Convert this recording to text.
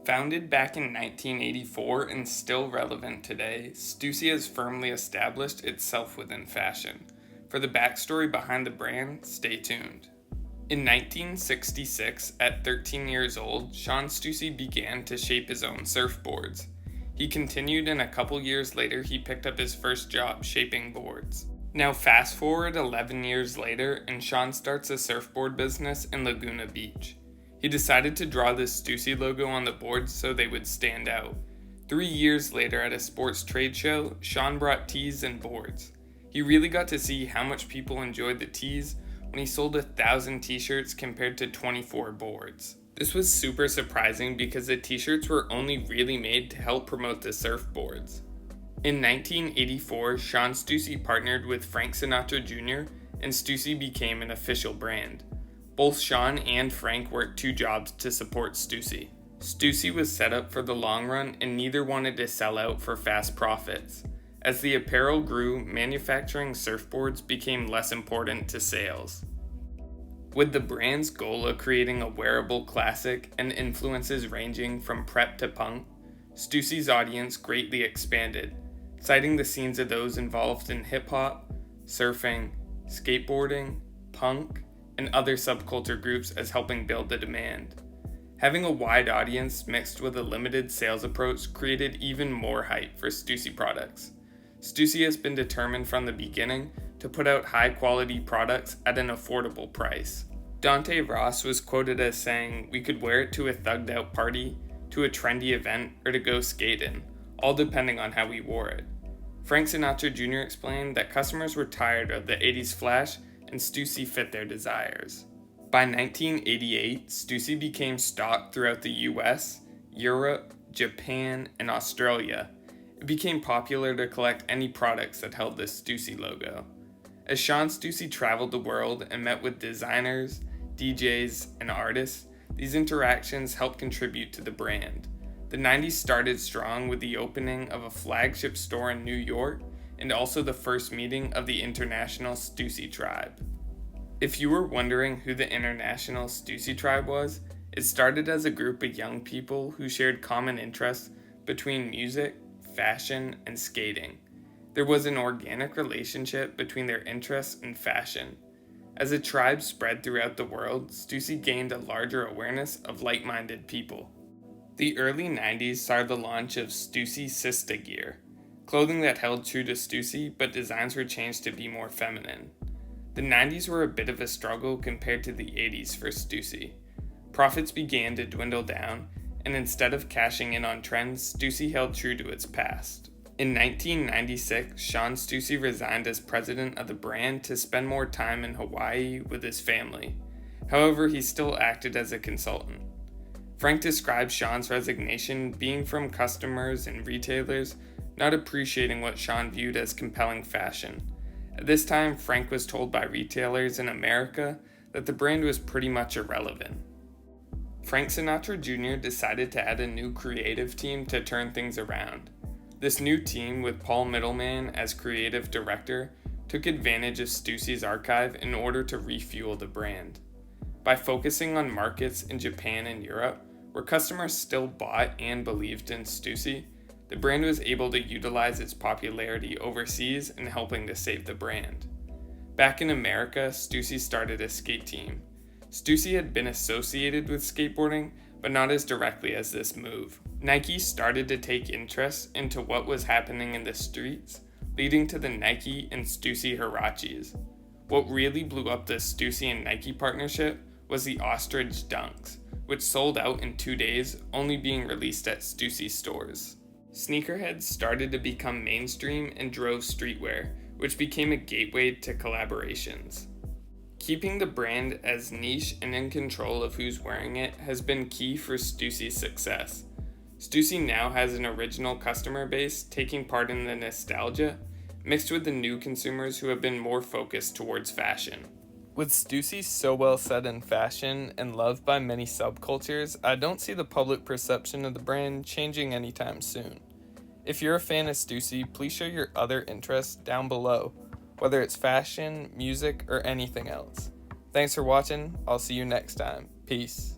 Founded back in 1984 and still relevant today, Stussy has firmly established itself within fashion. For the backstory behind the brand, stay tuned. In 1966, at 13 years old, Sean Stussy began to shape his own surfboards. He continued, and a couple years later he picked up his first job shaping boards. Now fast forward 11 years later and Sean starts a surfboard business in Laguna Beach. He decided to draw this Stussy logo on the boards so they would stand out. 3 years later at a sports trade show, Sean brought tees and boards. He really got to see how much people enjoyed the tees when he sold 1,000 t-shirts compared to 24 boards. This was super surprising because the t-shirts were only really made to help promote the surfboards. In 1984, Sean Stussy partnered with Frank Sinatra Jr. and Stussy became an official brand. Both Sean and Frank worked 2 jobs to support Stussy. Stussy was set up for the long run and neither wanted to sell out for fast profits. As the apparel grew, manufacturing surfboards became less important to sales. With the brand's goal of creating a wearable classic and influences ranging from prep to punk, Stussy's audience greatly expanded, citing the scenes of those involved in hip-hop, surfing, skateboarding, punk, and other subculture groups as helping build the demand. Having a wide audience mixed with a limited sales approach created even more hype for Stussy products. Stussy has been determined from the beginning to put out high-quality products at an affordable price. Dante Ross was quoted as saying, "We could wear it to a thugged-out party, to a trendy event, or to go skating, all depending on how we wore it." Frank Sinatra Jr. explained that customers were tired of the 80s flash and Stussy fit their desires. By 1988, Stussy became stocked throughout the US, Europe, Japan, and Australia. It became popular to collect any products that held the Stussy logo. As Sean Stussy traveled the world and met with designers, DJs, and artists, these interactions helped contribute to the brand. The 90s started strong with the opening of a flagship store in New York and also the first meeting of the International Stussy Tribe. If you were wondering who the International Stussy Tribe was, it started as a group of young people who shared common interests between music, fashion, and skating. There was an organic relationship between their interests and fashion. As the tribe spread throughout the world, Stussy gained a larger awareness of like-minded people. The early 90s saw the launch of Stussy Sista gear, clothing that held true to Stussy, but designs were changed to be more feminine. The 90s were a bit of a struggle compared to the 80s for Stussy. Profits began to dwindle down, and instead of cashing in on trends, Stussy held true to its past. In 1996, Sean Stussy resigned as president of the brand to spend more time in Hawaii with his family. However, he still acted as a consultant. Frank described Sean's resignation being from customers and retailers not appreciating what Sean viewed as compelling fashion. At this time, Frank was told by retailers in America that the brand was pretty much irrelevant. Frank Sinatra Jr. decided to add a new creative team to turn things around. This new team, with Paul Middleman as creative director, took advantage of Stussy's archive in order to refuel the brand. By focusing on markets in Japan and Europe, where customers still bought and believed in Stussy, the brand was able to utilize its popularity overseas in helping to save the brand. Back in America, Stussy started a skate team. Stussy had been associated with skateboarding, but not as directly as this move. Nike started to take interest into what was happening in the streets, leading to the Nike and Stussy Huaraches. What really blew up the Stussy and Nike partnership was the Ostrich Dunks, which sold out in 2 days, only being released at Stussy stores. Sneakerheads started to become mainstream and drove streetwear, which became a gateway to collaborations. Keeping the brand as niche and in control of who's wearing it has been key for Stussy's success. Stussy now has an original customer base taking part in the nostalgia, mixed with the new consumers who have been more focused towards fashion. With Stussy so well set in fashion and loved by many subcultures, I don't see the public perception of the brand changing anytime soon. If you're a fan of Stussy, please share your other interests down below, whether it's fashion, music, or anything else. Thanks for watching. I'll see you next time. Peace.